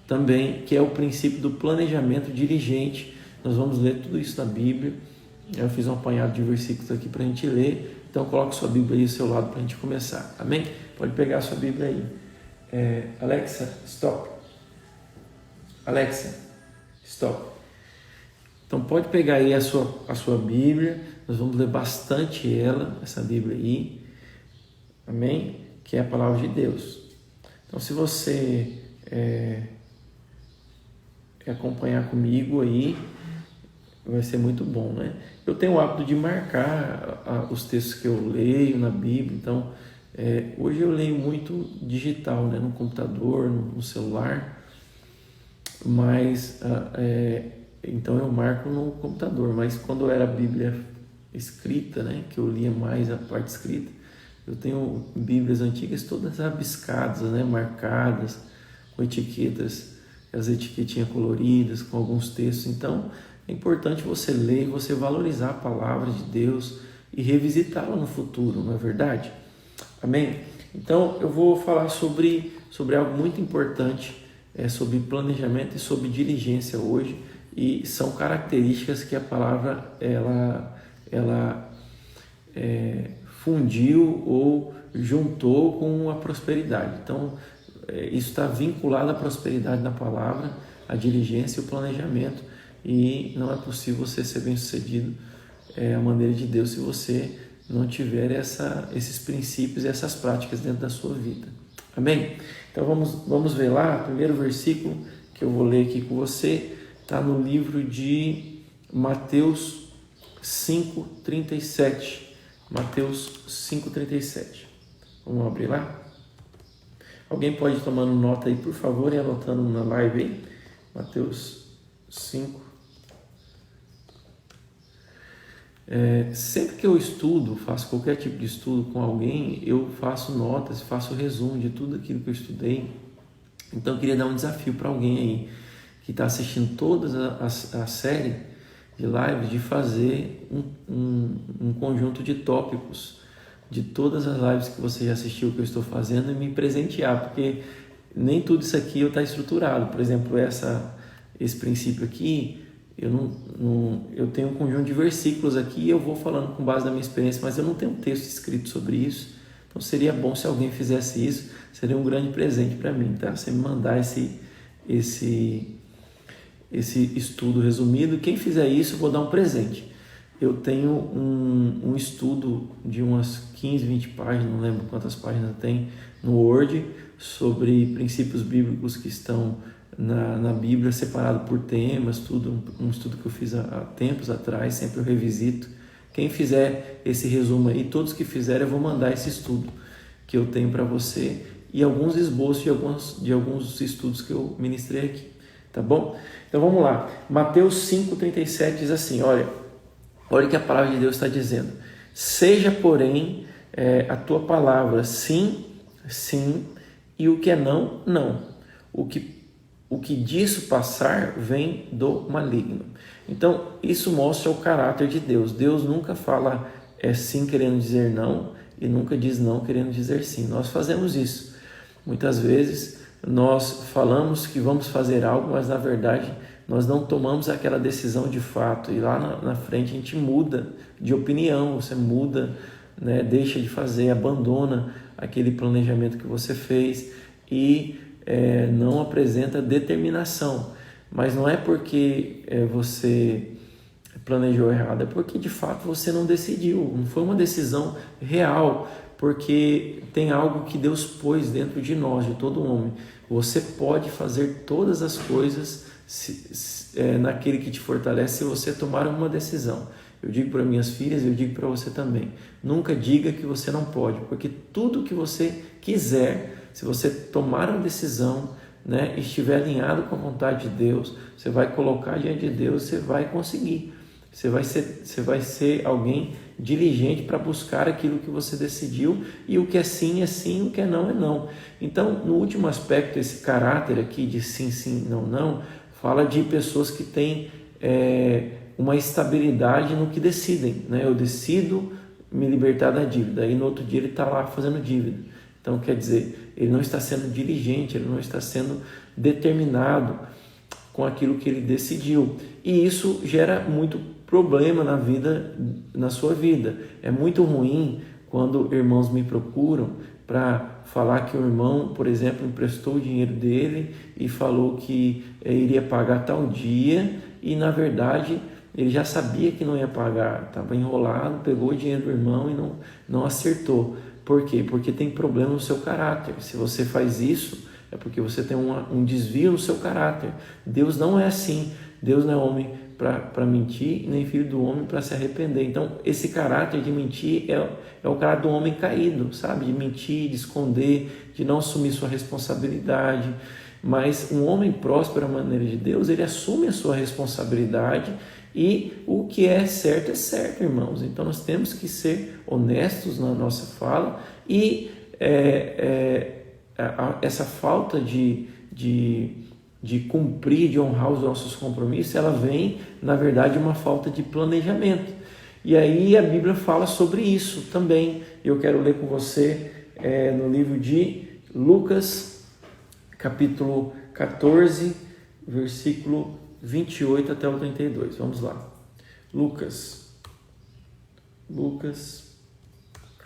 também, que é o princípio do planejamento diligente. Nós vamos ler tudo isso na Bíblia. Eu fiz um apanhado de versículos aqui para a gente ler, então coloque sua Bíblia aí ao seu lado para a gente começar, amém? Pode pegar a sua Bíblia aí. Alexa, stop. Alexa, stop. Então pode pegar aí a sua Bíblia, nós vamos ler bastante essa Bíblia aí, amém? Que é a palavra de Deus. Então se você acompanhar comigo aí, vai ser muito bom, né? Eu tenho o hábito de marcar os textos que eu leio na Bíblia, então hoje eu leio muito digital, né? No computador, no celular, mas então eu marco no computador, mas quando era a Bíblia escrita, né? Que eu lia mais a parte escrita, eu tenho Bíblias antigas todas rabiscadas, né? Marcadas, com etiquetas, as etiquetinhas coloridas, com alguns textos. Então é importante você ler, você valorizar a palavra de Deus e revisitá-la no futuro, não é verdade? Amém? Então eu vou falar sobre algo muito importante, sobre planejamento e sobre diligência hoje, e são características que a palavra ela fundiu ou juntou com a prosperidade. Então isso está vinculado à prosperidade na palavra, a diligência e o planejamento. E não é possível você ser bem-sucedido à maneira de Deus se você não tiver esses princípios e essas práticas dentro da sua vida. Amém? Então vamos ver lá, o primeiro versículo que eu vou ler aqui com você, está no livro de Mateus 5,37. Mateus 5,37. Vamos abrir lá? Alguém pode ir tomando nota aí, por favor, e anotando na live aí? Mateus 5. Sempre que eu faço qualquer tipo de estudo com alguém, eu faço notas, faço resumo de tudo aquilo que eu estudei. Então eu queria dar um desafio para alguém aí que está assistindo toda a série de lives, de fazer um conjunto de tópicos de todas as lives que você já assistiu, que eu estou fazendo, e me presentear, porque nem tudo isso aqui está estruturado. Por exemplo, esse princípio aqui, eu tenho um conjunto de versículos aqui e eu vou falando com base na minha experiência, mas eu não tenho um texto escrito sobre isso. Então seria bom se alguém fizesse isso, seria um grande presente para mim, tá? Você me mandar esse estudo resumido. Quem fizer isso, eu vou dar um presente. Eu tenho um estudo de umas 15, 20 páginas, não lembro quantas páginas tem, no Word, sobre princípios bíblicos que estão na Bíblia, separado por temas, tudo, um estudo que eu fiz há tempos atrás, sempre eu revisito. Quem fizer esse resumo aí, todos que fizerem, eu vou mandar esse estudo que eu tenho para você e alguns esboços de alguns estudos que eu ministrei aqui, tá bom? Então vamos lá, Mateus 5,37 diz assim, olha o que a palavra de Deus está dizendo: seja, porém, a tua palavra sim, sim, e o que é não, não. O que disso passar vem do maligno. Então, isso mostra o caráter de Deus. Deus nunca fala sim querendo dizer não e nunca diz não querendo dizer sim. Nós fazemos isso. Muitas vezes nós falamos que vamos fazer algo, mas na verdade nós não tomamos aquela decisão de fato. E lá na frente a gente muda de opinião, você muda, né? Deixa de fazer, abandona aquele planejamento que você fez e não apresenta determinação. Mas não é porque você planejou errado, é porque de fato você não decidiu, não foi uma decisão real, porque tem algo que Deus pôs dentro de nós, de todo homem. Você pode fazer todas as coisas naquele que te fortalece se você tomar uma decisão. Eu digo para minhas filhas, eu digo para você também, nunca diga que você não pode, porque tudo que você quiser, se você tomar uma decisão, né, estiver alinhado com a vontade de Deus, você vai colocar diante de Deus, você vai conseguir. Você vai ser alguém diligente para buscar aquilo que você decidiu, e o que é sim, o que é não. Então, no último aspecto, esse caráter aqui de sim, sim, não, fala de pessoas que têm uma estabilidade no que decidem, né? Eu decido me libertar da dívida, e no outro dia ele está lá fazendo dívida. Então, quer dizer, ele não está sendo diligente, ele não está sendo determinado com aquilo que ele decidiu. E isso gera muito problema na sua vida. É muito ruim quando irmãos me procuram para falar que o irmão, por exemplo, emprestou o dinheiro dele e falou que iria pagar tal dia e, na verdade, ele já sabia que não ia pagar, estava enrolado, pegou o dinheiro do irmão e não acertou. Por quê? Porque tem problema no seu caráter. Se você faz isso, é porque você tem um desvio no seu caráter. Deus não é assim. Deus não é homem para mentir, nem filho do homem para se arrepender. Então, esse caráter de mentir é o caráter do homem caído, sabe? De mentir, de esconder, de não assumir sua responsabilidade. Mas um homem próspero à maneira de Deus, ele assume a sua responsabilidade e o que é certo, irmãos. Então, nós temos que ser honestos na nossa fala e essa falta de cumprir, de honrar os nossos compromissos, ela vem, na verdade, de uma falta de planejamento. E aí a Bíblia fala sobre isso também. Eu quero ler com você no livro de Lucas, capítulo 14, versículo 28 até o 32. Vamos lá. Lucas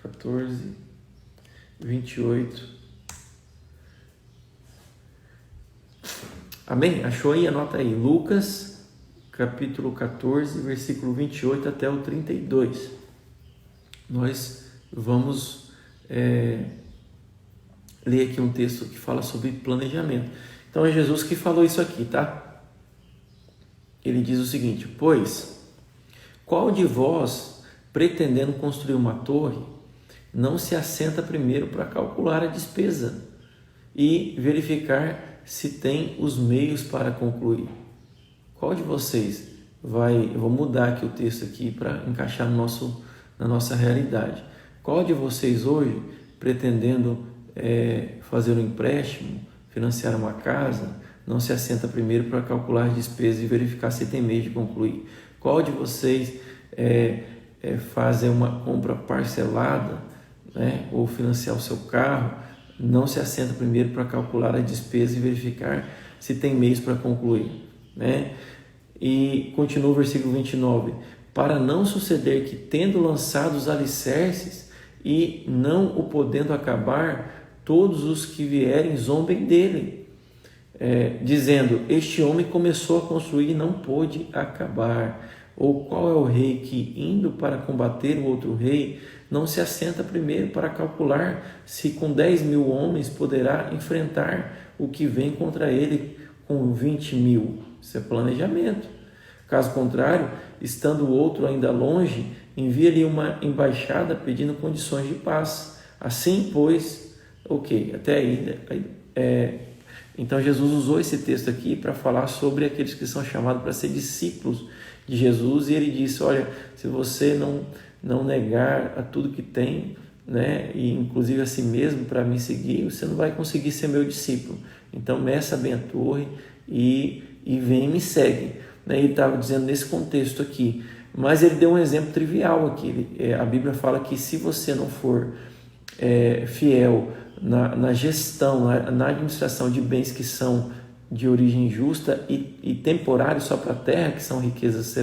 14, 28. Amém? Achou aí? Anota aí. Lucas, capítulo 14, versículo 28 até o 32. Nós vamos ler aqui um texto que fala sobre planejamento. Então é Jesus que falou isso aqui, tá? Ele diz o seguinte: pois, qual de vós, pretendendo construir uma torre, não se assenta primeiro para calcular a despesa e verificar se tem os meios para concluir? Qual de vocês eu vou mudar aqui o texto aqui para encaixar na nossa realidade. Qual de vocês hoje, pretendendo fazer um empréstimo, financiar uma casa, não se assenta primeiro para calcular as despesas e verificar se tem meio de concluir? Qual de vocês fazer uma compra parcelada, né, ou financiar o seu carro, não se assenta primeiro para calcular a despesa e verificar se tem meios para concluir, né? E continua o versículo 29. Para não suceder que, tendo lançado os alicerces e não o podendo acabar, todos os que vierem zombem dele, dizendo: este homem começou a construir e não pôde acabar. Ou qual é o rei que, indo para combater o outro rei, não se assenta primeiro para calcular se com 10.000 homens poderá enfrentar o que vem contra ele com 20.000? Isso é planejamento. Caso contrário, estando o outro ainda longe, envia-lhe uma embaixada pedindo condições de paz. Assim, pois, até aí. Então Jesus usou esse texto aqui para falar sobre aqueles que são chamados para ser discípulos de Jesus, e ele disse: olha, se você não negar a tudo que tem, né, e inclusive a si mesmo, para me seguir, você não vai conseguir ser meu discípulo. Então meça bem a torre e vem e me segue, né? Ele estava dizendo nesse contexto aqui, mas ele deu um exemplo trivial aqui. A Bíblia fala que se você não for fiel na gestão, na administração de bens que são de origem justa e temporários só para a terra, que são riquezas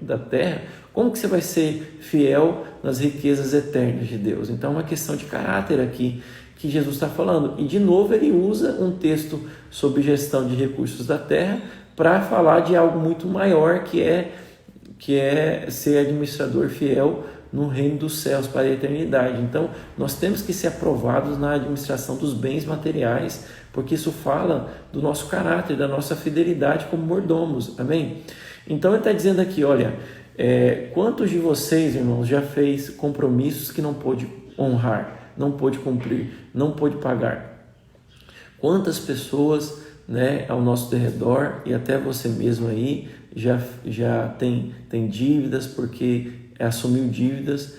da terra, como que você vai ser fiel nas riquezas eternas de Deus? Então é uma questão de caráter aqui que Jesus está falando. E de novo ele usa um texto sobre gestão de recursos da terra para falar de algo muito maior, que é ser administrador fiel no reino dos céus para a eternidade. Então nós temos que ser aprovados na administração dos bens materiais, porque isso fala do nosso caráter, da nossa fidelidade como mordomos. Amém? Então ele está dizendo aqui, olha, quantos de vocês, irmãos, já fez compromissos que não pôde honrar, não pôde cumprir, não pôde pagar? Quantas pessoas, né, ao nosso redor, e até você mesmo aí, já tem dívidas porque assumiu dívidas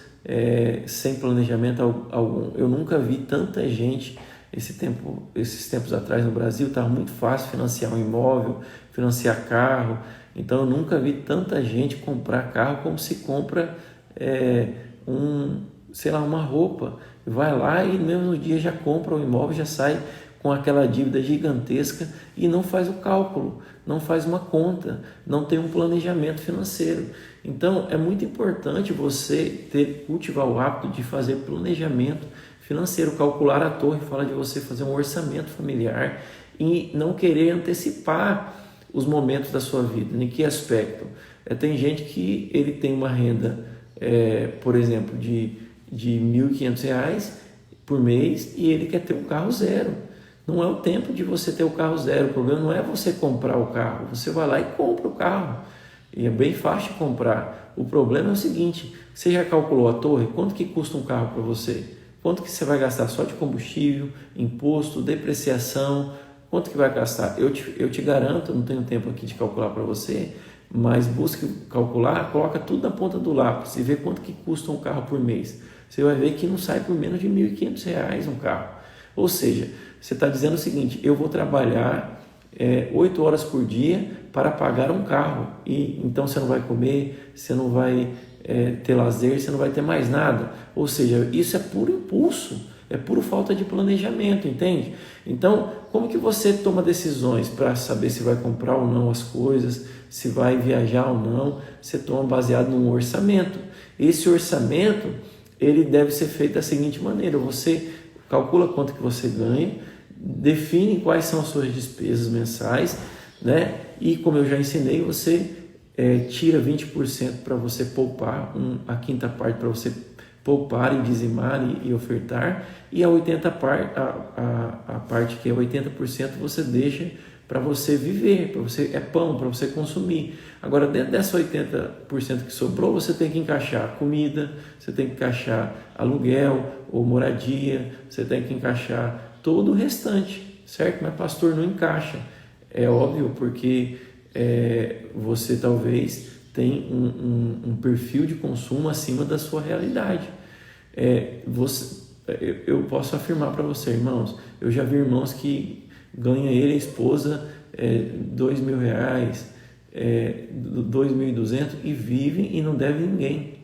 sem planejamento algum? Eu nunca vi tanta gente. Esses tempos atrás no Brasil estava muito fácil financiar um imóvel, financiar carro. Então eu nunca vi tanta gente comprar carro como se compra uma roupa. Vai lá e no mesmo dia já compra o imóvel, já sai com aquela dívida gigantesca e não faz o cálculo, não faz uma conta, não tem um planejamento financeiro. Então é muito importante você cultivar o hábito de fazer planejamento financeiro. Calcular a torre fala de você fazer um orçamento familiar e não querer antecipar os momentos da sua vida. Em que aspecto? Tem gente que ele tem uma renda, por exemplo, de R$ 1.500 por mês e ele quer ter um carro zero. Não é o tempo de você ter o carro zero. O problema não é você comprar o carro. Você vai lá e compra o carro. E é bem fácil comprar. O problema é o seguinte: você já calculou a torre? Quanto que custa um carro para você? Quanto que você vai gastar só de combustível, imposto, depreciação? Quanto que vai gastar? Eu te garanto, eu não tenho tempo aqui de calcular para você, mas busque calcular, coloca tudo na ponta do lápis e vê quanto que custa um carro por mês. Você vai ver que não sai por menos de R$ 1.500 um carro. Ou seja, você está dizendo o seguinte: eu vou trabalhar 8 horas por dia para pagar um carro. E então você não vai comer, você não vai ter lazer, você não vai ter mais nada. Ou seja, isso é puro impulso, é puro falta de planejamento, entende? Então, como que você toma decisões para saber se vai comprar ou não as coisas, se vai viajar ou não? Você toma baseado num orçamento. Esse orçamento, ele deve ser feito da seguinte maneira: você calcula quanto que você ganha, define quais são as suas despesas mensais, né? E como eu já ensinei, você tira 20% para você poupar, a quinta parte para você poupar e dizimar e ofertar, e a parte que é 80% você deixa para você viver, para você pão, para você consumir. Agora, dentro dessa 80% que sobrou, você tem que encaixar comida, você tem que encaixar aluguel ou moradia, você tem que encaixar todo o restante, certo? Mas pastor, não encaixa. É óbvio, porque você talvez tem um perfil de consumo acima da sua realidade. Eu posso afirmar para você, irmãos, eu já vi irmãos que ganha ele e a esposa R$2.000, R$2.200 e vivem e não deve ninguém.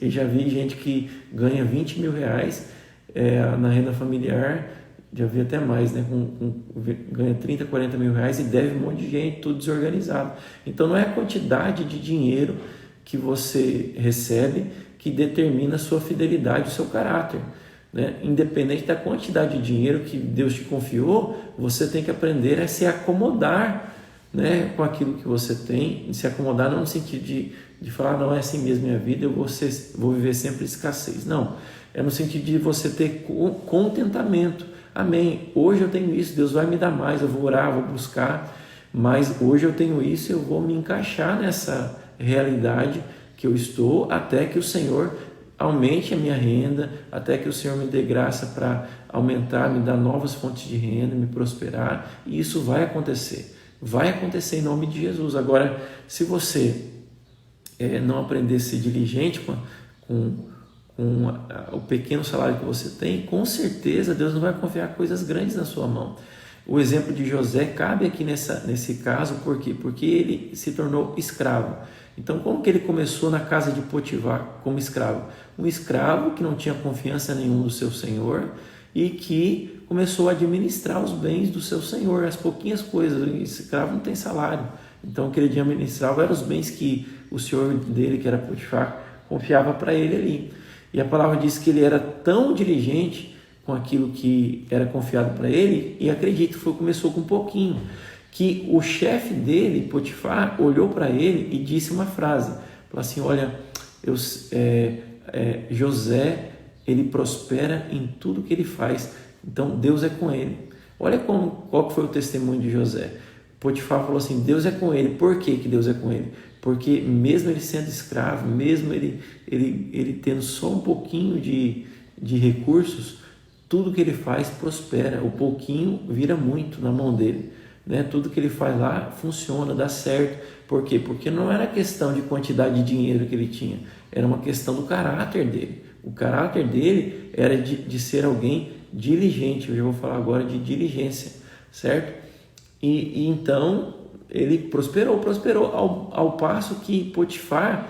Eu já vi gente que ganha R$20.000 na renda familiar, já vi até mais, né? Ganha 30, 40 mil reais e deve um monte de gente, tudo desorganizado. Então não é a quantidade de dinheiro que você recebe que determina a sua fidelidade, o seu caráter, né? Independente da quantidade de dinheiro que Deus te confiou, você tem que aprender a se acomodar, né, com aquilo que você tem. Se acomodar não no sentido de falar, não é assim mesmo minha vida, eu vou viver sempre escassez. Não, é no sentido de você ter contentamento. Amém, hoje eu tenho isso, Deus vai me dar mais, eu vou orar, vou buscar, mas hoje eu tenho isso, eu vou me encaixar nessa realidade que eu estou, até que o Senhor aumente a minha renda, até que o Senhor me dê graça para aumentar, me dar novas fontes de renda, me prosperar, e isso vai acontecer em nome de Jesus. Agora, se você não aprender a ser diligente com o pequeno salário que você tem, com certeza Deus não vai confiar coisas grandes na sua mão. O exemplo de José cabe aqui nesse caso, por quê? Porque ele se tornou escravo. Então, como que ele começou na casa de Potifar como escravo? Um escravo que não tinha confiança nenhuma do seu senhor e que começou a administrar os bens do seu senhor, as pouquinhas coisas. O escravo não tem salário. Então, o que ele administrava eram os bens que o senhor dele, que era Potifar, confiava para ele ali. E a palavra diz que ele era tão diligente com aquilo que era confiado para ele, e acredito que começou com um pouquinho, que o chefe dele, Potifar, olhou para ele e disse uma frase, falou assim: olha, José, ele prospera em tudo que ele faz, então Deus é com ele. Olha qual que foi o testemunho de José. Potifar falou assim: Deus é com ele. Por que Deus é com ele? Porque mesmo ele sendo escravo, mesmo ele tendo só um pouquinho de recursos, tudo que ele faz prospera. O pouquinho vira muito na mão dele, né? Tudo que ele faz lá funciona, dá certo. Por quê? Porque não era questão de quantidade de dinheiro que ele tinha, era uma questão do caráter dele. O caráter dele era de ser alguém diligente. Eu já vou falar agora de diligência, certo? E então ele prosperou ao passo que Potifar,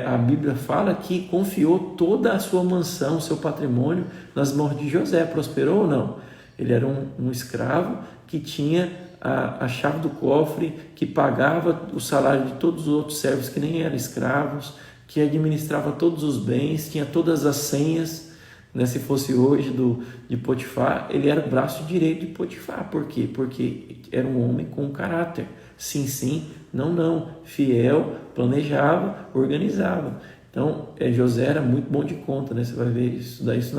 a Bíblia fala que confiou toda a sua mansão, seu patrimônio nas mãos de José. Prosperou ou não? Ele era um escravo que tinha a chave do cofre, que pagava o salário de todos os outros servos que nem eram escravos, que administrava todos os bens, tinha todas as senhas, né? Se fosse hoje de Potifar, ele era o braço direito de Potifar. Por quê? Porque era um homem com caráter. Sim, sim, não, não. Fiel, planejava, organizava. Então, José era muito bom de conta, né? Você vai ver, estudar isso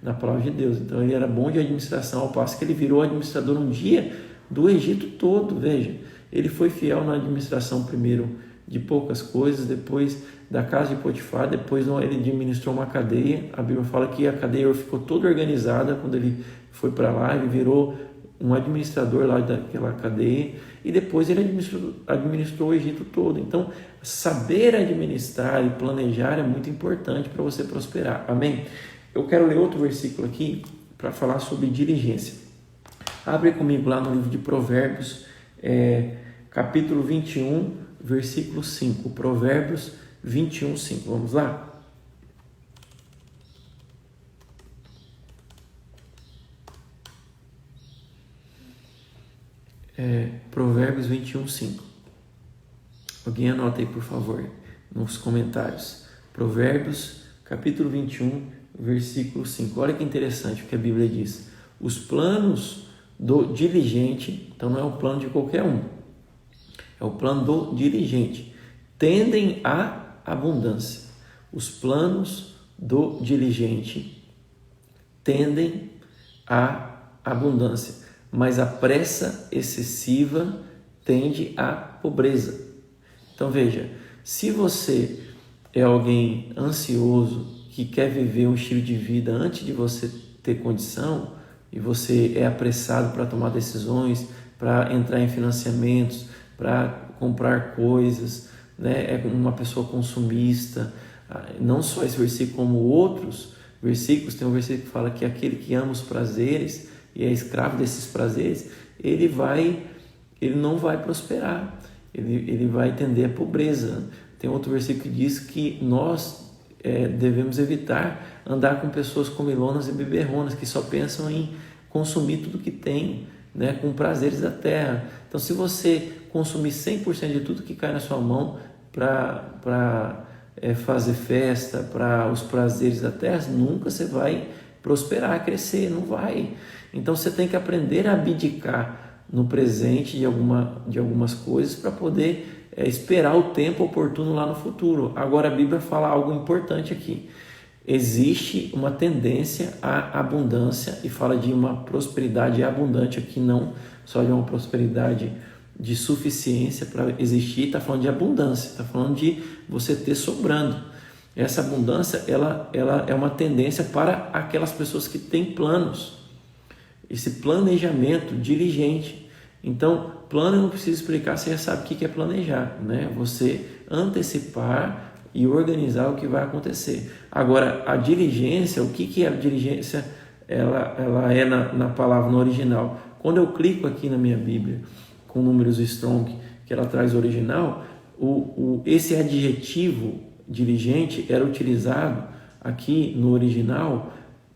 na palavra de Deus. Então, ele era bom de administração, ao passo que ele virou administrador um dia do Egito todo. Veja, ele foi fiel na administração primeiro de poucas coisas, depois da casa de Potifar, depois ele administrou uma cadeia. A Bíblia fala que a cadeia ficou toda organizada quando ele foi para lá, ele virou um administrador lá daquela cadeia, e depois ele administrou o Egito todo. Então, saber administrar e planejar é muito importante para você prosperar. Amém? Eu quero ler outro versículo aqui para falar sobre diligência. Abre comigo lá no livro de Provérbios, capítulo 21, versículo 5. Provérbios 21, 5. Vamos lá? Provérbios 21, 5. Alguém anota aí, por favor, nos comentários. Provérbios, capítulo 21, versículo 5. Olha que interessante o que a Bíblia diz. Os planos do diligente, então não é o plano de qualquer um, é o plano do diligente, tendem à abundância. Os planos do diligente tendem à abundância, mas a pressa excessiva tende à pobreza. Então veja, se você é alguém ansioso, que quer viver um estilo de vida antes de você ter condição, e você é apressado para tomar decisões, para entrar em financiamentos, para comprar coisas, né? É uma pessoa consumista. Não só esse versículo, como outros versículos. Tem um versículo que fala que aquele que ama os prazeres e é escravo desses prazeres, ele não vai prosperar, ele vai tender à pobreza. Tem outro versículo que diz que nós devemos evitar andar com pessoas comilonas e beberronas, que só pensam em consumir tudo que tem, né, com prazeres da terra. Então, se você consumir 100% de tudo que cai na sua mão para fazer festa, para os prazeres da terra, nunca você vai prosperar, crescer, não vai. Então você tem que aprender a abdicar no presente de algumas coisas para poder esperar o tempo oportuno lá no futuro. Agora a Bíblia fala algo importante aqui. Existe uma tendência à abundância e fala de uma prosperidade abundante aqui, não só de uma prosperidade de suficiência para existir. Está falando de abundância, está falando de você ter sobrando. Essa abundância ela é uma tendência para aquelas pessoas que têm planos, esse planejamento diligente. Então, plano eu não preciso explicar, você já sabe o que é planejar, né? Você antecipar e organizar o que vai acontecer. Agora, a diligência, o que é a diligência? Ela é na palavra, no original. Quando eu clico aqui na minha Bíblia, com números Strong, que ela traz o original, esse adjetivo diligente era utilizado aqui no original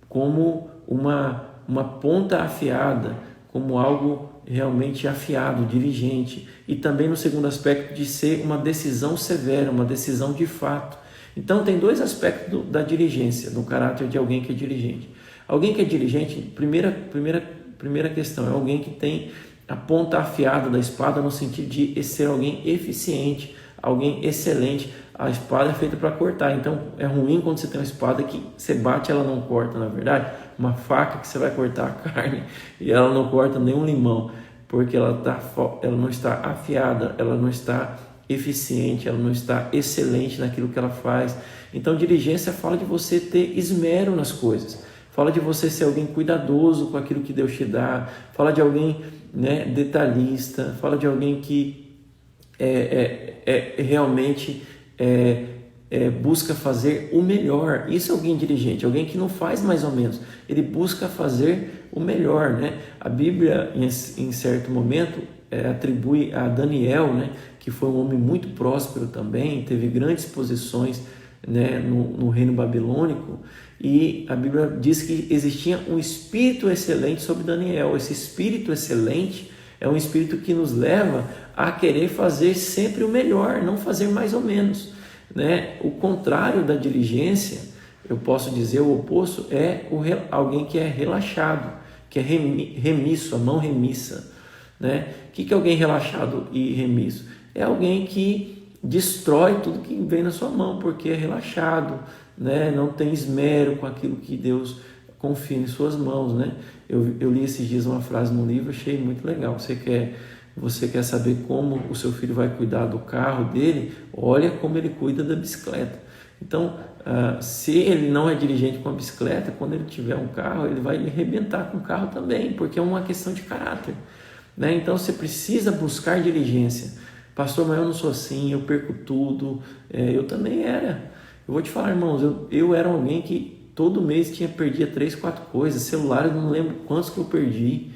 como uma ponta afiada, como algo realmente afiado, diligente, e também no segundo aspecto de ser uma decisão severa, uma decisão de fato. Então tem dois aspectos da diligência, do caráter de alguém que é diligente. Alguém que é diligente, primeira questão, é alguém que tem a ponta afiada da espada no sentido de ser alguém eficiente, alguém excelente. A espada é feita para cortar, então é ruim quando você tem uma espada que você bate e ela não corta, na verdade. Uma faca que você vai cortar a carne e ela não corta nem um limão, porque ela não está afiada, ela não está eficiente, ela não está excelente naquilo que ela faz. Então diligência fala de você ter esmero nas coisas, fala de você ser alguém cuidadoso com aquilo que Deus te dá, fala de alguém, né, detalhista, fala de alguém que realmente busca fazer o melhor. Isso é alguém diligente, alguém que não faz mais ou menos, ele busca fazer o melhor, né? A Bíblia, em certo momento, atribui a Daniel, né, que foi um homem muito próspero também, teve grandes posições né, no reino babilônico, e a Bíblia diz que existia um espírito excelente sobre Daniel. Esse espírito excelente é um espírito que nos leva a querer fazer sempre o melhor, não fazer mais ou menos, né? O contrário da diligência, eu posso dizer o oposto, é alguém que é relaxado, que é remisso, a mão remissa, né? O que é alguém relaxado e remisso? É alguém que destrói tudo que vem na sua mão, porque é relaxado, né? Não tem esmero com aquilo que Deus confia em suas mãos, né? Eu li esses dias uma frase no livro, achei muito legal. Você quer saber como o seu filho vai cuidar do carro dele? Olha como ele cuida da bicicleta. Então, se ele não é dirigente com a bicicleta, quando ele tiver um carro, ele vai arrebentar com o carro também, porque é uma questão de caráter, né? Então, você precisa buscar diligência. Pastor, mas eu não sou assim, eu perco tudo. Eu também era. Eu vou te falar, irmãos, eu era alguém que todo mês perdia 3, 4 coisas. Celular, eu não lembro quantos que eu perdi.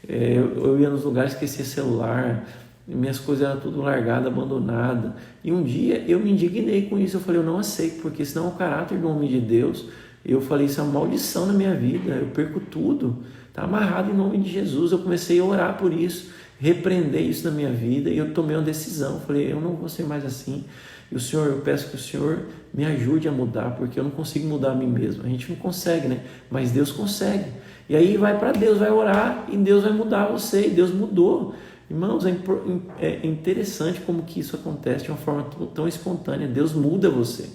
Eu ia nos lugares, esquecia celular, minhas coisas eram tudo largadas, abandonadas. E um dia eu me indignei com isso. Eu falei, eu não aceito, porque senão é o caráter do homem de Deus. Eu falei, isso é uma maldição na minha vida, eu perco tudo. Está amarrado em nome de Jesus. Eu comecei a orar por isso, repreender isso na minha vida, e eu tomei uma decisão. Eu falei, eu não vou ser mais assim. E o Senhor, eu peço que o Senhor me ajude a mudar, porque eu não consigo mudar a mim mesmo. A gente não consegue, né? Mas Deus consegue. E aí vai para Deus, vai orar, e Deus vai mudar você, e Deus mudou. Irmãos, é interessante como que isso acontece de uma forma tão espontânea. Deus muda você.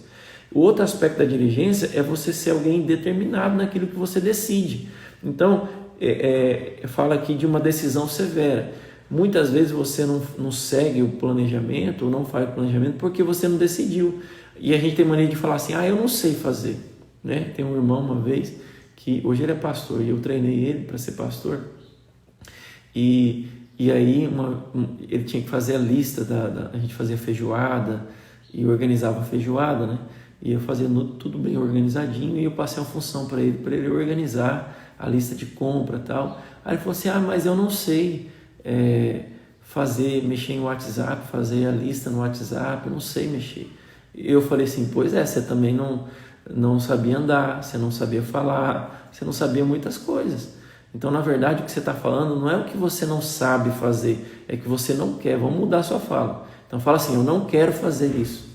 O outro aspecto da diligência é você ser alguém determinado naquilo que você decide. Então, fala aqui de uma decisão severa. Muitas vezes você não segue o planejamento, ou não faz o planejamento porque você não decidiu. E a gente tem mania de falar assim, eu não sei fazer, né? Tem um irmão uma vez, que hoje ele é pastor, e eu treinei ele para ser pastor, e aí ele tinha que fazer a lista, a gente fazia feijoada, e organizava a feijoada, né? E eu fazia tudo bem organizadinho, e eu passei uma função para ele organizar a lista de compra e tal. Aí ele falou assim, mas eu não sei mexer em WhatsApp, fazer a lista no WhatsApp, eu não sei mexer. Eu falei assim, pois você também não sabia andar, você não sabia falar, você não sabia muitas coisas. Então, na verdade, o que você está falando não é o que você não sabe fazer, é que você não quer. Vamos mudar a sua fala. Então, fala assim, eu não quero fazer isso.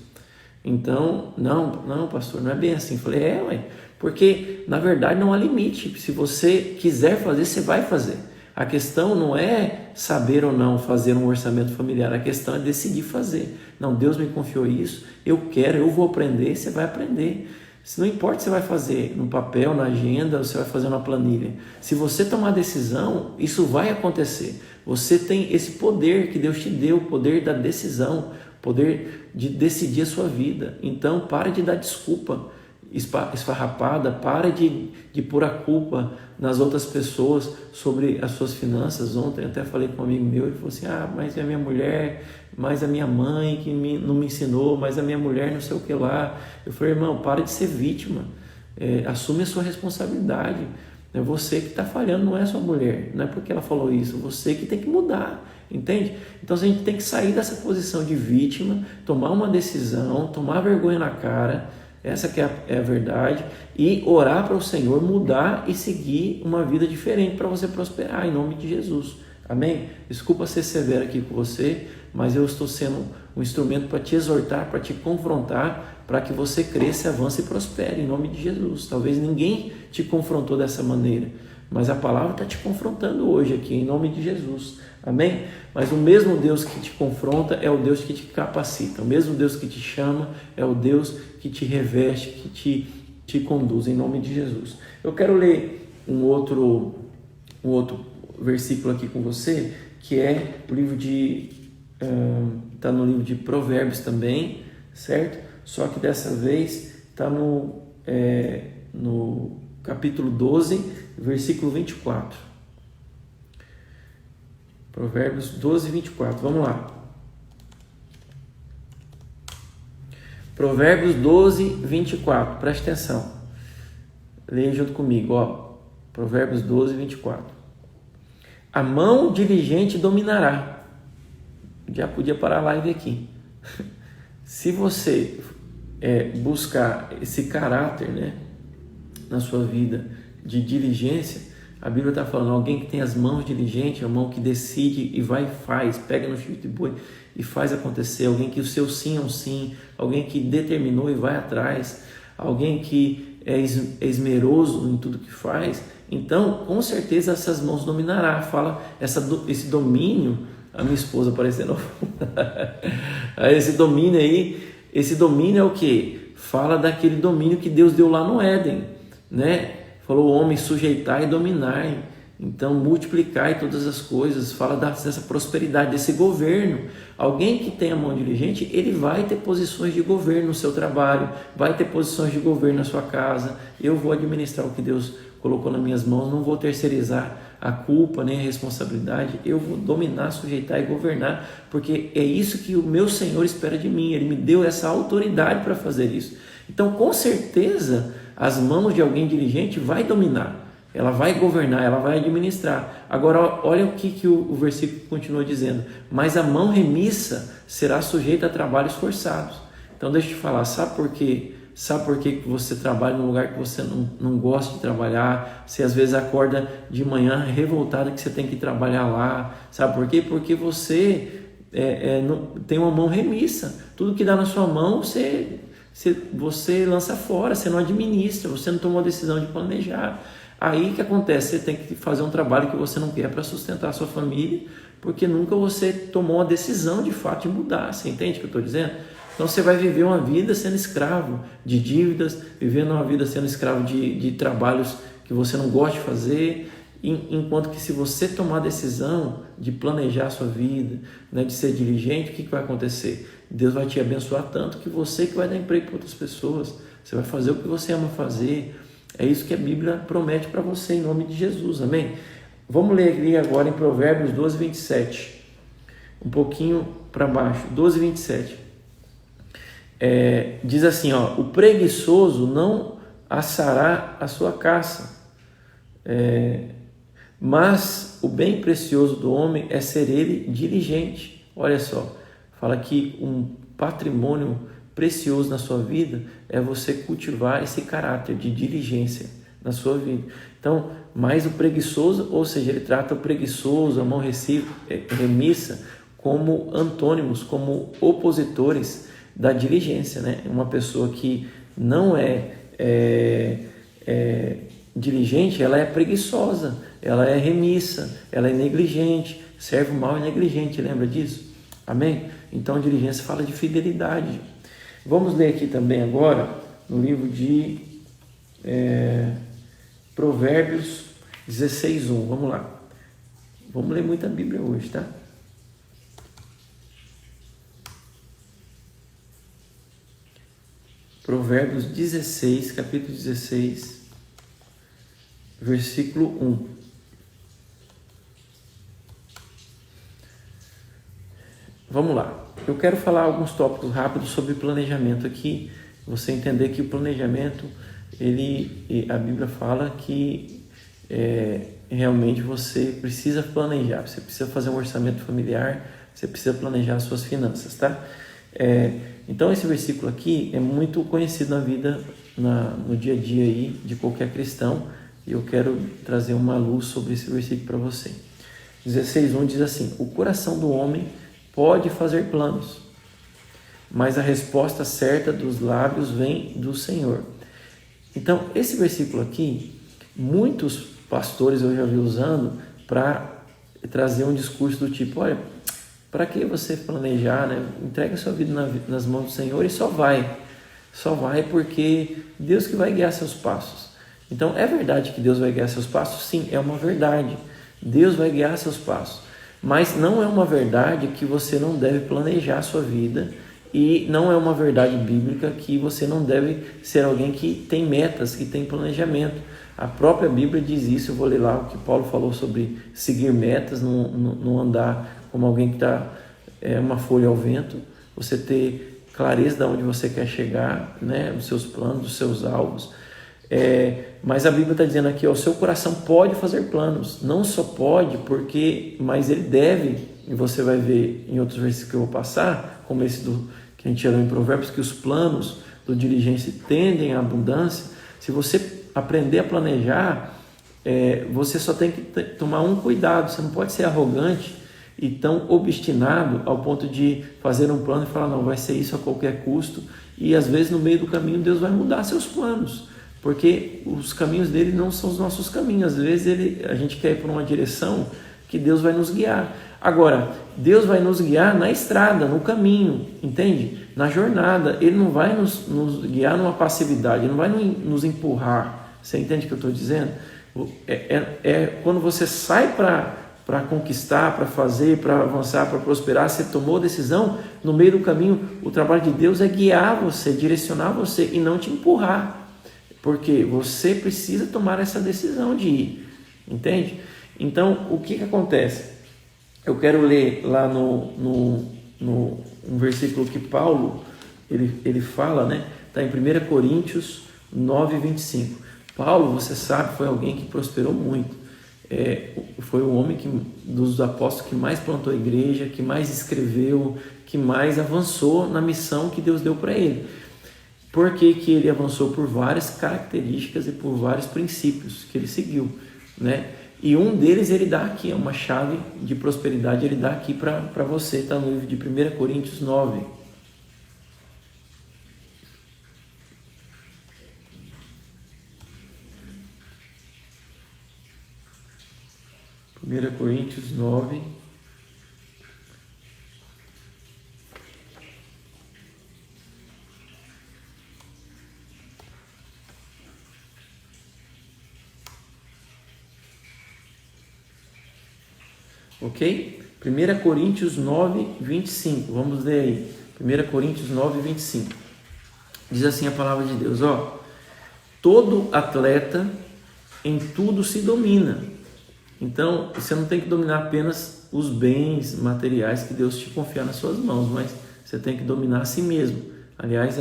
Então, não, pastor, não é bem assim. Eu falei, porque, na verdade, não há limite. Se você quiser fazer, você vai fazer. A questão não é saber ou não fazer um orçamento familiar, a questão é decidir fazer. Não, Deus me confiou isso, eu quero, eu vou aprender, você vai aprender. Se não importa se você vai fazer no papel, na agenda, ou você vai fazer na planilha. Se você tomar decisão, isso vai acontecer. Você tem esse poder que Deus te deu, o poder da decisão, o poder de decidir a sua vida. Então, pare de dar desculpa esfarrapada, pare de pôr a culpa nas outras pessoas sobre as suas finanças. Ontem eu até falei com um amigo meu, ele falou assim, mas a minha mulher, mas a minha mãe que não me ensinou, mas a minha mulher não sei o que lá. Eu falei, irmão, para de ser vítima, assume a sua responsabilidade. É você que está falhando, não é sua mulher, não é porque ela falou isso, você que tem que mudar, entende? Então a gente tem que sair dessa posição de vítima, tomar uma decisão, tomar vergonha na cara, essa que é a verdade, e orar para o Senhor mudar e seguir uma vida diferente para você prosperar, em nome de Jesus, amém? Desculpa ser severo aqui com você, mas eu estou sendo um instrumento para te exortar, para te confrontar, para que você cresça, avance e prospere, em nome de Jesus. Talvez ninguém te confrontou dessa maneira, mas a palavra está te confrontando hoje aqui, em nome de Jesus, amém? Mas o mesmo Deus que te confronta é o Deus que te capacita, o mesmo Deus que te chama é o Deus que te reveste, que te conduz, em nome de Jesus. Eu quero ler um outro versículo aqui com você, que é o livro está no livro de Provérbios também, certo? Só que dessa vez está no capítulo 12, versículo 24. Provérbios 12, 24. Vamos lá. Provérbios 12, 24. Preste atenção. Leia junto comigo. Provérbios 12, 24. A mão diligente dominará. Já podia parar a live aqui. Se você buscar esse caráter, né, na sua vida de diligência, a Bíblia está falando, alguém que tem as mãos diligentes, a mão que decide e vai e faz, pega no chifre de boi e faz acontecer, alguém que o seu sim é um sim, alguém que determinou e vai atrás, alguém que é esmeroso em tudo que faz. Então, com certeza essas mãos dominará. Fala esse domínio, a minha esposa aparecendo. Esse domínio é o que? Fala daquele domínio que Deus deu lá no Éden, né? Falou, homem, sujeitar e dominar, então multiplicar todas as coisas. Fala dessa prosperidade, desse governo. Alguém que tem a mão diligente, ele vai ter posições de governo no seu trabalho, vai ter posições de governo na sua casa. Eu vou administrar o que Deus colocou nas minhas mãos, não vou terceirizar a culpa nem a responsabilidade, eu vou dominar, sujeitar e governar, porque é isso que o meu Senhor espera de mim. Ele me deu essa autoridade para fazer isso. Então, com certeza, as mãos de alguém diligente vai dominar, ela vai governar, ela vai administrar. Agora, olha o que o versículo continua dizendo: mas a mão remissa será sujeita a trabalhos forçados. Então, deixa eu te falar, sabe por quê? Sabe por que você trabalha num lugar que você não gosta de trabalhar? Você às vezes acorda de manhã revoltado que você tem que trabalhar lá. Sabe por quê? Porque você tem uma mão remissa. Tudo que dá na sua mão, você lança fora, você não administra, você não tomou a decisão de planejar. Aí que acontece? Você tem que fazer um trabalho que você não quer para sustentar a sua família, porque nunca você tomou a decisão de fato de mudar. Você entende o que eu estou dizendo? Então você vai viver uma vida sendo escravo de dívidas, vivendo uma vida sendo escravo de trabalhos que você não gosta de fazer, enquanto que se você tomar a decisão de planejar a sua vida, né, de ser diligente, o que vai acontecer? Deus vai te abençoar tanto que você que vai dar emprego para outras pessoas, você vai fazer o que você ama fazer. É isso que a Bíblia promete para você, em nome de Jesus, amém? Vamos ler aqui agora em Provérbios 12, 27, um pouquinho para baixo, 12, 27. Diz assim, o preguiçoso não assará a sua caça, mas o bem precioso do homem é ser ele diligente. Olha só, fala que um patrimônio precioso na sua vida é você cultivar esse caráter de diligência na sua vida. Então, mais o preguiçoso, ou seja, ele trata o preguiçoso, a mão remissa, como antônimos, como opositores da diligência, né? Uma pessoa que não é diligente, ela é preguiçosa, ela é remissa, ela é negligente, serve o mal e negligente, lembra disso? Amém? Então a diligência fala de fidelidade. Vamos ler aqui também agora no livro de Provérbios 16:1. Vamos lá. Vamos ler muita Bíblia hoje, tá? Provérbios 16, capítulo 16, versículo 1. Vamos lá. Eu quero falar alguns tópicos rápidos sobre planejamento aqui. Você entender que o planejamento, a Bíblia fala que realmente você precisa planejar. Você precisa fazer um orçamento familiar, você precisa planejar as suas finanças, tá? Então esse versículo aqui é muito conhecido na vida, no dia a dia aí de qualquer cristão, e eu quero trazer uma luz sobre esse versículo para você. 16:1 diz assim: o coração do homem pode fazer planos, mas a resposta certa dos lábios vem do Senhor. Então esse versículo aqui, muitos pastores eu já vi usando para trazer um discurso do tipo: olha, para que você planejar, né? Entrega a sua vida nas mãos do Senhor e só vai porque Deus que vai guiar seus passos. Então, é verdade que Deus vai guiar seus passos? Sim, é uma verdade. Deus vai guiar seus passos. Mas não é uma verdade que você não deve planejar a sua vida, e não é uma verdade bíblica que você não deve ser alguém que tem metas, que tem planejamento. A própria Bíblia diz isso. Eu vou ler lá o que Paulo falou sobre seguir metas, não andar como alguém que está uma folha ao vento. Você ter clareza de onde você quer chegar, né? Os seus planos, os seus alvos. Mas a Bíblia está dizendo aqui, o seu coração pode fazer planos. Não só pode, mas ele deve. E você vai ver em outros versículos que eu vou passar, como esse que a gente leu em Provérbios, que os planos do diligência tendem à abundância, se você aprender a planejar, você só tem que tomar um cuidado. Você não pode ser arrogante e tão obstinado ao ponto de fazer um plano e falar, não, vai ser isso a qualquer custo. E às vezes no meio do caminho Deus vai mudar seus planos, porque os caminhos dele não são os nossos caminhos. Às vezes a gente quer ir por uma direção que Deus vai nos guiar. Agora, Deus vai nos guiar na estrada, no caminho, entende? Na jornada. Ele não vai nos guiar numa passividade, ele não vai nos empurrar. Você entende o que eu estou dizendo? Quando você sai para conquistar, para fazer, para avançar, para prosperar, você tomou a decisão, no meio do caminho, o trabalho de Deus é guiar você, direcionar você e não te empurrar, porque você precisa tomar essa decisão de ir, entende? Então, o que acontece? Eu quero ler lá um versículo que Paulo, ele fala, né? Está em 1 Coríntios 9, 25. Paulo, você sabe, foi alguém que prosperou muito. Foi o homem dos apóstolos que mais plantou a igreja, que mais escreveu, que mais avançou na missão que Deus deu para ele. Por que ele avançou? Por várias características e por vários princípios que ele seguiu, né? E um deles ele dá aqui, é uma chave de prosperidade, ele dá aqui para você, está no livro de 1 Coríntios 9. 1 Coríntios 9, ok? 1 Coríntios 9, 25, vamos ler aí, 1 Coríntios 9, 25, diz assim a palavra de Deus, todo atleta em tudo se domina. Então, você não tem que dominar apenas os bens materiais que Deus te confia nas suas mãos, mas você tem que dominar a si mesmo. Aliás,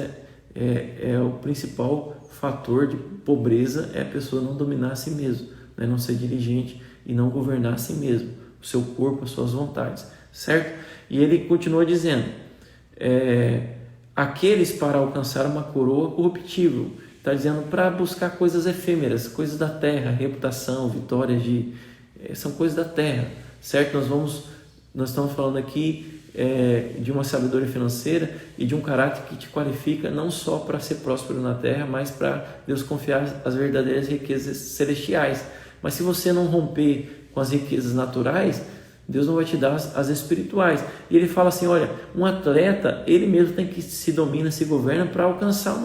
o principal fator de pobreza é a pessoa não dominar a si mesmo, né? Não ser diligente e não governar a si mesmo, o seu corpo, as suas vontades, certo? E ele continua dizendo, aqueles para alcançar uma coroa corruptível, está dizendo para buscar coisas efêmeras, coisas da terra, reputação, vitórias são coisas da terra, certo? Nós estamos falando aqui de uma sabedoria financeira e de um caráter que te qualifica não só para ser próspero na terra, mas para Deus confiar as verdadeiras riquezas celestiais. Mas se você não romper com as riquezas naturais, Deus não vai te dar as espirituais. E ele fala assim, olha, um atleta, ele mesmo tem que se domina, se governa para alcançar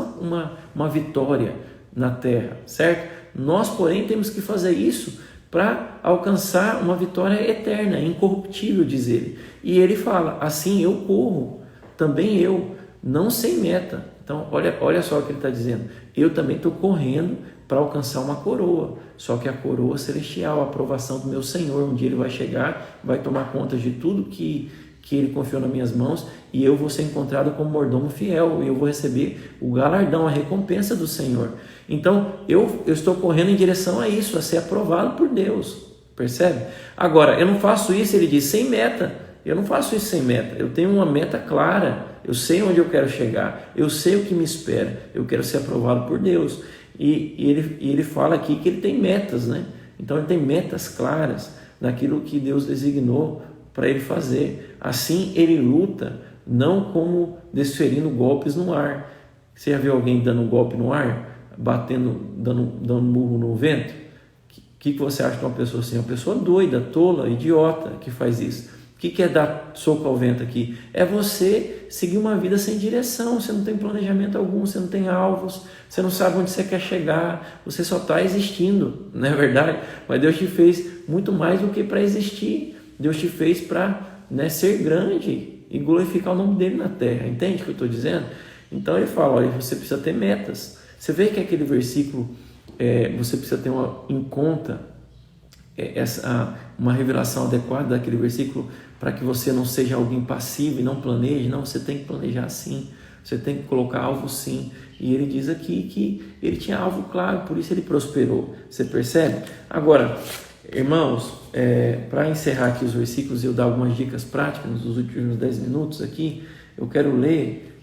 uma vitória na terra, certo? Nós, porém, temos que fazer isso para alcançar uma vitória eterna, incorruptível, diz ele. E ele fala, assim eu corro, também eu, não sem meta. Então, olha só o que ele está dizendo. Eu também estou correndo para alcançar uma coroa, só que a coroa celestial, a aprovação do meu Senhor. Um dia ele vai chegar, vai tomar conta de tudo que ele confiou nas minhas mãos, e eu vou ser encontrado como mordomo fiel, e eu vou receber o galardão, a recompensa do Senhor. Então, eu estou correndo em direção a isso, a ser aprovado por Deus, percebe? Agora, eu não faço isso, ele diz, sem meta. Eu não faço isso sem meta, eu tenho uma meta clara, eu sei onde eu quero chegar, eu sei o que me espera, eu quero ser aprovado por Deus. E ele fala aqui que ele tem metas, né? Então ele tem metas claras daquilo que Deus designou para ele fazer. Assim ele luta, não como desferindo golpes no ar. Você já viu alguém dando um golpe no ar? Dando murro no vento? O que você acha de uma pessoa assim? Uma pessoa doida, tola, idiota que faz isso. O que é dar soco ao vento aqui? É você seguir uma vida sem direção, você não tem planejamento algum, você não tem alvos, você não sabe onde você quer chegar, você só está existindo, não é verdade? Mas Deus te fez muito mais do que para existir, Deus te fez para ser grande e glorificar o nome dele na terra, entende o que eu estou dizendo? Então ele fala, olha, você precisa ter metas. Você vê que aquele versículo, você precisa ter em conta uma revelação adequada daquele versículo, para que você não seja alguém passivo e não planeje. Não, você tem que planejar sim, você tem que colocar alvo sim. E ele diz aqui que ele tinha alvo claro, por isso ele prosperou. Você percebe? Agora, irmãos, para encerrar aqui os versículos e eu dar algumas dicas práticas nos últimos 10 minutos aqui, eu quero ler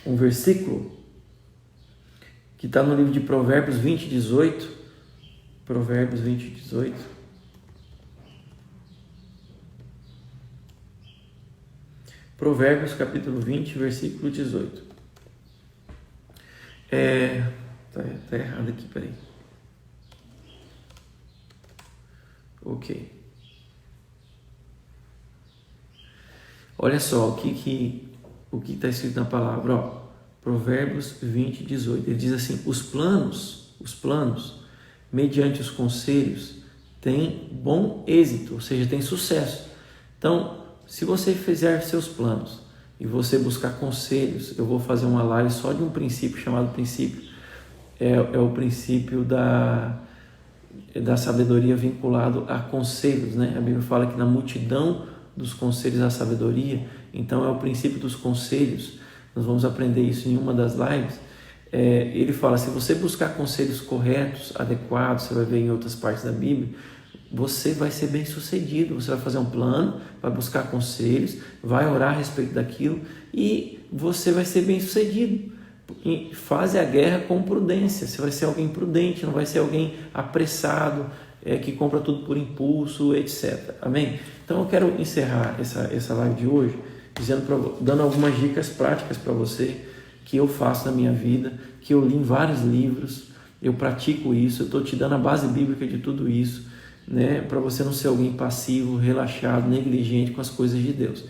um versículo que está no livro de Provérbios 20, 18. Provérbios 20, 18. Provérbios capítulo 20, versículo 18. Tá errado aqui, peraí. Ok. Olha só o que está escrito na palavra, ó. Provérbios 20, 18. Ele diz assim: os planos, mediante os conselhos, têm bom êxito, ou seja, tem sucesso. Então, se você fizer seus planos e você buscar conselhos, eu vou fazer uma live só de um princípio chamado princípio, é o princípio da sabedoria vinculado a conselhos, né? A Bíblia fala que na multidão dos conselhos a sabedoria, então é o princípio dos conselhos. Nós vamos aprender isso em uma das lives. Ele fala, se você buscar conselhos corretos, adequados, você vai ver em outras partes da Bíblia, você vai ser bem sucedido. Você vai fazer um plano, vai buscar conselhos, vai orar a respeito daquilo e você vai ser bem sucedido. Faze a guerra com prudência. Você vai ser alguém prudente, não vai ser alguém apressado, que compra tudo por impulso, etc. Amém? Então eu quero encerrar essa live de hoje dando algumas dicas práticas para você que eu faço na minha vida, que eu li em vários livros, eu pratico isso, eu estou te dando a base bíblica de tudo isso, né? Para você não ser alguém passivo, relaxado, negligente com as coisas de Deus.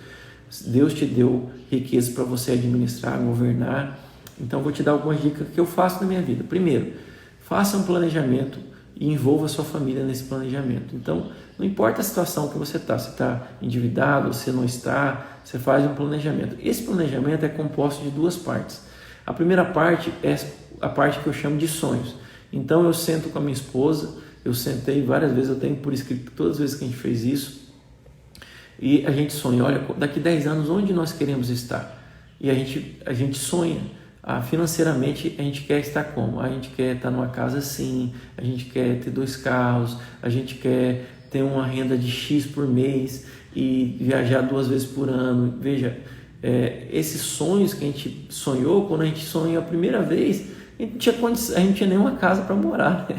Deus te deu riquezas para você administrar, governar. Então, vou te dar algumas dicas que eu faço na minha vida. Primeiro, faça um planejamento e envolva a sua família nesse planejamento. Então, não importa a situação que você está, se está endividado, se não está, você faz um planejamento. Esse planejamento é composto de duas partes. A primeira parte é a parte que eu chamo de sonhos. Então, eu sento com a minha esposa, eu sentei várias vezes, eu tenho por escrito todas as vezes que a gente fez isso, e a gente sonha, olha, daqui 10 anos, onde nós queremos estar? E a gente sonha. Financeiramente, a gente quer estar como? A gente quer estar numa casa assim, a gente quer ter 2 carros, a gente quer ter uma renda de X por mês e viajar 2 vezes por ano. Veja, esses sonhos que a gente sonhou, quando a gente sonhou a primeira vez, a gente não tinha nenhuma casa para morar, né?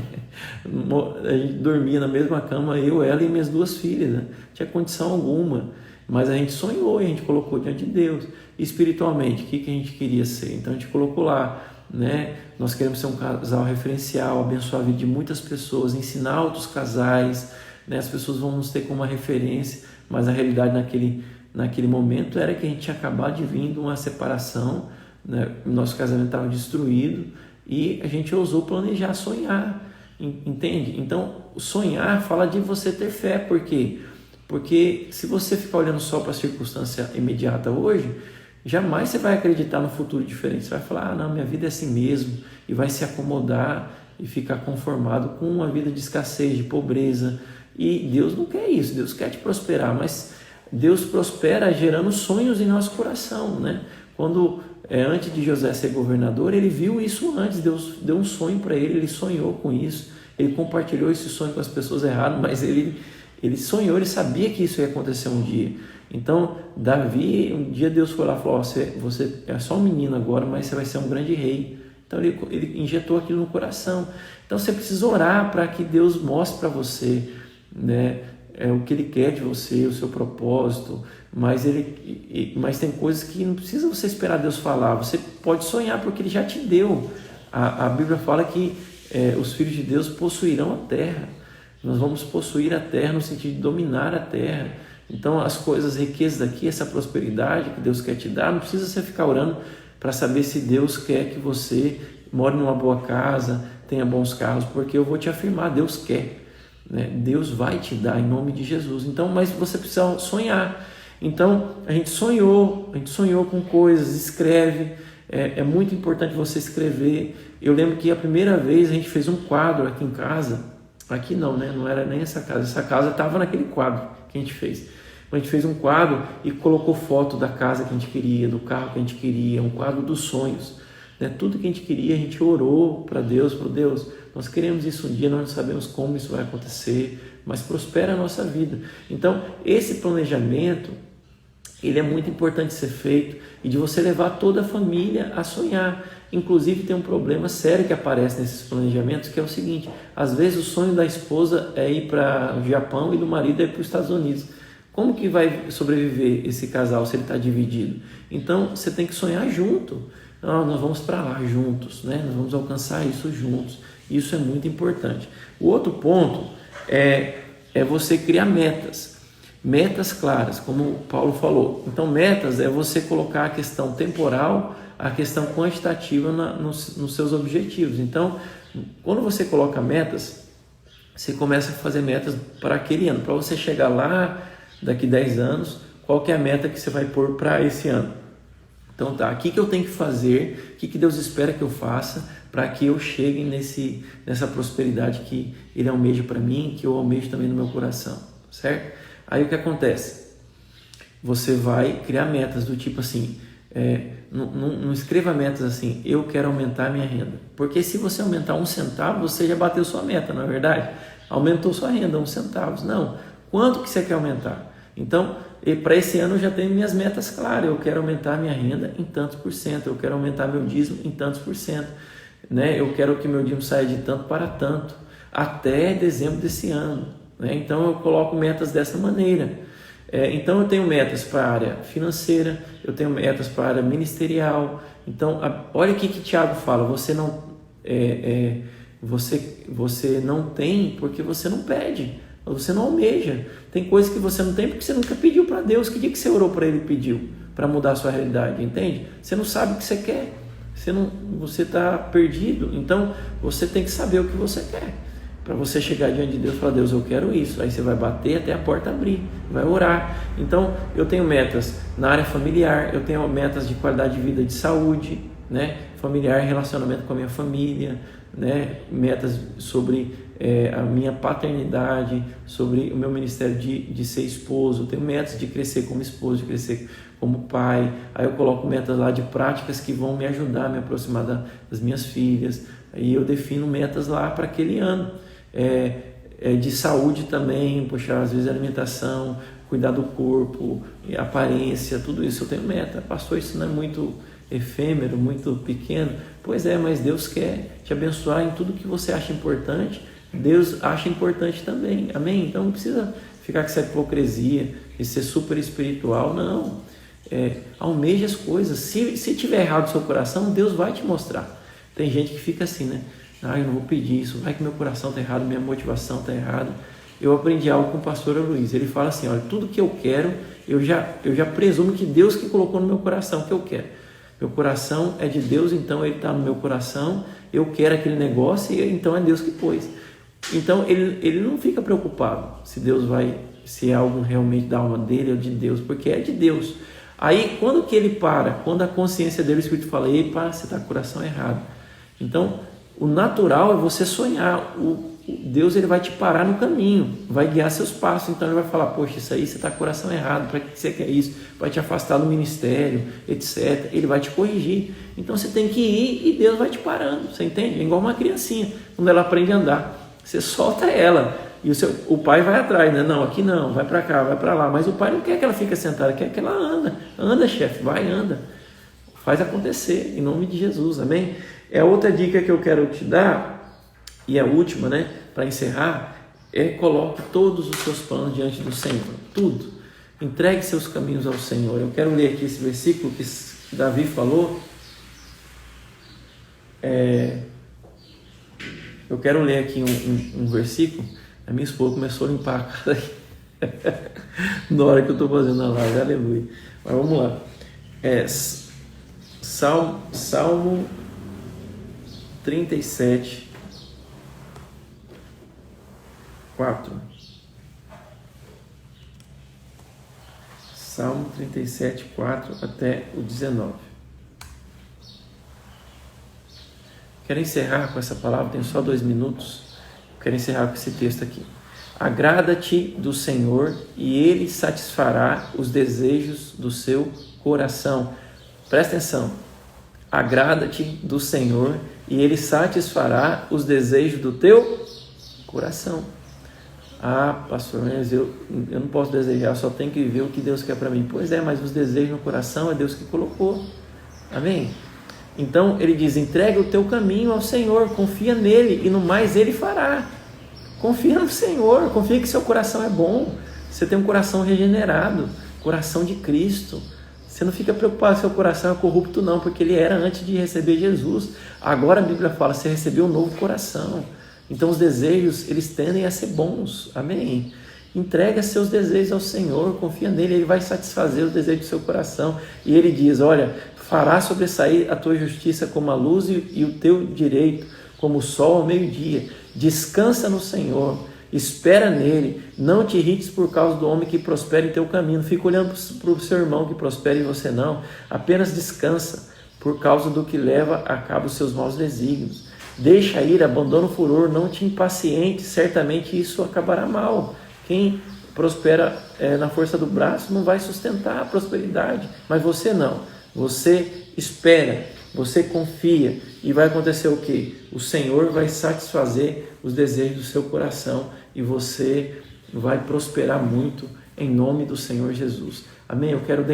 A gente dormia na mesma cama, eu, ela e minhas 2 filhas, né? Não tinha condição alguma, mas a gente sonhou e a gente colocou diante de Deus. Espiritualmente, o que a gente queria ser? Então a gente colocou lá, né? Nós queremos ser um casal referencial, abençoar a vida de muitas pessoas, ensinar outros casais, né? As pessoas vão nos ter como uma referência, mas a realidade naquele momento era que a gente tinha acabado de vir de uma separação, né? Nosso casamento estava destruído e a gente ousou planejar, sonhar, entende? Então, sonhar fala de você ter fé, por quê? Porque se você ficar olhando só para a circunstância imediata hoje, jamais você vai acreditar no futuro diferente. Você vai falar, não, minha vida é assim mesmo, e vai se acomodar e ficar conformado com uma vida de escassez, de pobreza. E Deus não quer isso, Deus quer te prosperar, mas Deus prospera gerando sonhos em nosso coração, né? Quando, antes de José ser governador, ele viu isso antes, Deus deu um sonho para ele sonhou com isso, ele compartilhou esse sonho com as pessoas erradas, mas ele sonhou, ele sabia que isso ia acontecer um dia. Então, Davi, um dia Deus foi lá e falou, você é só um menino agora, mas você vai ser um grande rei. Então, ele injetou aquilo no coração. Então, você precisa orar para que Deus mostre para você, né, o que Ele quer de você, o seu propósito. Mas tem coisas que não precisa você esperar Deus falar. Você pode sonhar porque Ele já te deu. A Bíblia fala que os filhos de Deus possuirão a terra. Nós vamos possuir a terra no sentido de dominar a terra. Então as coisas, riquezas daqui, essa prosperidade que Deus quer te dar, não precisa você ficar orando para saber se Deus quer que você more numa boa casa, tenha bons carros, porque eu vou te afirmar, Deus quer, né? Deus vai te dar em nome de Jesus. Então, mas você precisa sonhar. Então a gente sonhou com coisas, escreve. É muito importante você escrever. Eu lembro que a primeira vez a gente fez um quadro aqui em casa. Aqui não, né? Não era nem essa casa. Essa casa estava naquele quadro que a gente fez. A gente fez um quadro e colocou foto da casa que a gente queria, do carro que a gente queria, um quadro dos sonhos, né? Tudo que a gente queria, a gente orou para Deus, falou, Deus, nós queremos isso um dia, nós não sabemos como isso vai acontecer, mas prospera a nossa vida. Então, esse planejamento ele é muito importante ser feito e de você levar toda a família a sonhar. Inclusive tem um problema sério que aparece nesses planejamentos, que é o seguinte: às vezes o sonho da esposa é ir para o Japão e do marido é ir para os Estados Unidos. Como que vai sobreviver esse casal se ele está dividido? Então você tem que sonhar junto. Nós vamos para lá juntos, né? Nós vamos alcançar isso juntos. Isso é muito importante. O outro ponto é você criar metas. Metas claras, como o Paulo falou. Então, metas é você colocar a questão temporal, a questão quantitativa nos seus objetivos. Então, quando você coloca metas, você começa a fazer metas para aquele ano. Para você chegar lá, daqui 10 anos, qual que é a meta que você vai pôr para esse ano? Então, o que eu tenho que fazer? O que Deus espera que eu faça para que eu chegue nessa prosperidade que Ele almeja para mim, que eu almejo também no meu coração, certo? Aí o que acontece? Você vai criar metas do tipo assim, não escreva metas assim, eu quero aumentar a minha renda. Porque se você aumentar 1 centavo, você já bateu sua meta, não é verdade? Aumentou sua renda 1 centavo. Não, quanto que você quer aumentar? Então, para esse ano eu já tenho minhas metas claras, eu quero aumentar a minha renda em tantos por cento, eu quero aumentar meu dízimo em tantos por cento, né? Eu quero que meu dízimo saia de tanto para tanto, até dezembro desse ano. Então eu coloco metas dessa maneira. Então eu tenho metas para a área financeira, eu tenho metas para a área ministerial. Então olha o que Tiago fala: você não tem porque você não pede, você não almeja. Tem coisas que você não tem porque você nunca pediu para Deus. Que dia que você orou para Ele e pediu para mudar a sua realidade, entende? Você não sabe o que você quer, você está perdido. Então você tem que saber o que você quer, para você chegar diante de Deus e falar: Deus, eu quero isso. Aí você vai bater até a porta abrir, vai orar. Então eu tenho metas na área familiar, eu tenho metas de qualidade de vida, de saúde, né? Familiar, relacionamento com a minha família, né? Metas sobre a minha paternidade, sobre o meu ministério de ser esposo. Eu tenho metas de crescer como esposo, de crescer como pai. Aí eu coloco metas lá de práticas que vão me ajudar a me aproximar das minhas filhas. Aí eu defino metas lá para aquele ano. De saúde também, poxa, às vezes alimentação, cuidar do corpo, aparência, tudo isso eu tenho meta. Pastor, isso não é muito efêmero, muito pequeno? Pois é, mas Deus quer te abençoar em tudo que você acha importante. Deus acha importante também, amém? Então não precisa ficar com essa hipocrisia e ser super espiritual, não. Almeje as coisas. Se tiver errado o seu coração, Deus vai te mostrar. Tem gente que fica assim, né? Eu não vou pedir isso, vai que meu coração está errado, minha motivação está errada. Eu aprendi algo com o pastor Luiz. Ele fala assim: olha, tudo que eu quero, eu já presumo que Deus que colocou no meu coração que eu quero. Meu coração é de Deus, então ele está no meu coração, eu quero aquele negócio, e então é Deus que pôs. Então ele não fica preocupado se é algo realmente da alma dele ou de Deus, porque é de Deus. Aí quando que ele quando a consciência dele, o Espírito fala: ei, você está com o coração errado. Então o natural é você sonhar. Deus ele vai te parar no caminho, vai guiar seus passos. Então ele vai falar: poxa, isso aí você está com o coração errado, para que você quer isso? Vai te afastar do ministério, etc. Ele vai te corrigir. Então você tem que ir e Deus vai te parando, você entende? É igual uma criancinha, quando ela aprende a andar, você solta ela e o pai vai atrás, né? Não, aqui não, vai para cá, vai para lá. Mas o pai não quer que ela fique sentada, quer que ela anda, chefe, vai, anda, faz acontecer, em nome de Jesus, amém? A outra dica que eu quero te dar, e a última, né, para encerrar, coloque todos os seus planos diante do Senhor, tudo. Entregue seus caminhos ao Senhor. Eu quero ler aqui esse versículo que Davi falou. Eu quero ler aqui um versículo. A minha esposa começou a limpar a casa na hora que eu estou fazendo a live, aleluia. Mas vamos lá. Salmo 37, 4. Salmo 37, 4 até o 19. Quero encerrar com essa palavra, tenho só 2 minutos. Quero encerrar com esse texto aqui. Agrada-te do Senhor e Ele satisfará os desejos do seu coração. Presta atenção. Agrada-te do Senhor e Ele satisfará os desejos do teu coração. Ah, pastor, mas eu não posso desejar, só tenho que viver o que Deus quer para mim. Pois é, mas os desejos no coração é Deus que colocou. Amém? Então ele diz, entrega o teu caminho ao Senhor, confia nele e no mais ele fará. Confia no Senhor, confia que seu coração é bom, você tem um coração regenerado, coração de Cristo. Você não fica preocupado se seu coração é corrupto não, porque ele era antes de receber Jesus. Agora a Bíblia fala, você recebeu um novo coração. Então os desejos, eles tendem a ser bons. Amém? Entrega seus desejos ao Senhor, confia nele, ele vai satisfazer os desejos do seu coração. E ele diz, olha, fará sobressair a tua justiça como a luz e o teu direito como o sol ao meio-dia. Descansa no Senhor, espera nele, não te irrites por causa do homem que prospera em teu caminho. Não fica olhando para o seu irmão que prospera em você não, apenas descansa por causa do que leva a cabo os seus maus desígnios. Deixa ir, abandona o furor, não te impaciente, certamente isso acabará mal. Quem prospera na força do braço não vai sustentar a prosperidade, mas você não. Você espera, você confia e vai acontecer o quê? O Senhor vai satisfazer os desejos do seu coração e você vai prosperar muito em nome do Senhor Jesus. Amém? Eu quero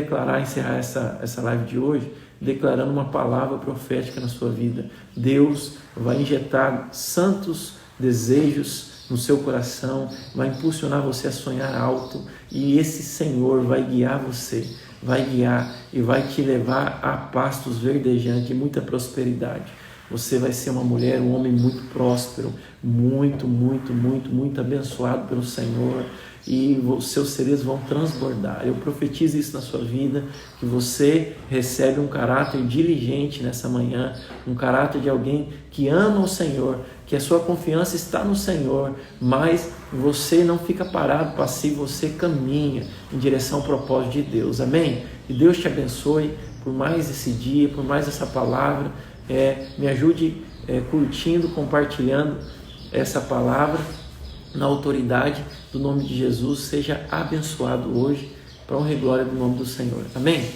encerrar essa live de hoje declarando uma palavra profética na sua vida. Deus vai injetar santos desejos no seu coração, vai impulsionar você a sonhar alto e esse Senhor vai guiar você, vai guiar e vai te levar a pastos verdejantes e muita prosperidade. Você vai ser uma mulher, um homem muito próspero, muito abençoado pelo Senhor e os seus segredos vão transbordar. Eu profetizo isso na sua vida, que você recebe um caráter diligente nessa manhã, um caráter de alguém que ama o Senhor, que a sua confiança está no Senhor, mas você não fica parado, passivo, você caminha em direção ao propósito de Deus. Amém? E Deus te abençoe por mais esse dia, por mais essa palavra. Me ajude curtindo, compartilhando essa palavra na autoridade do nome de Jesus. Seja abençoado hoje, para honra e glória do nome do Senhor. Amém?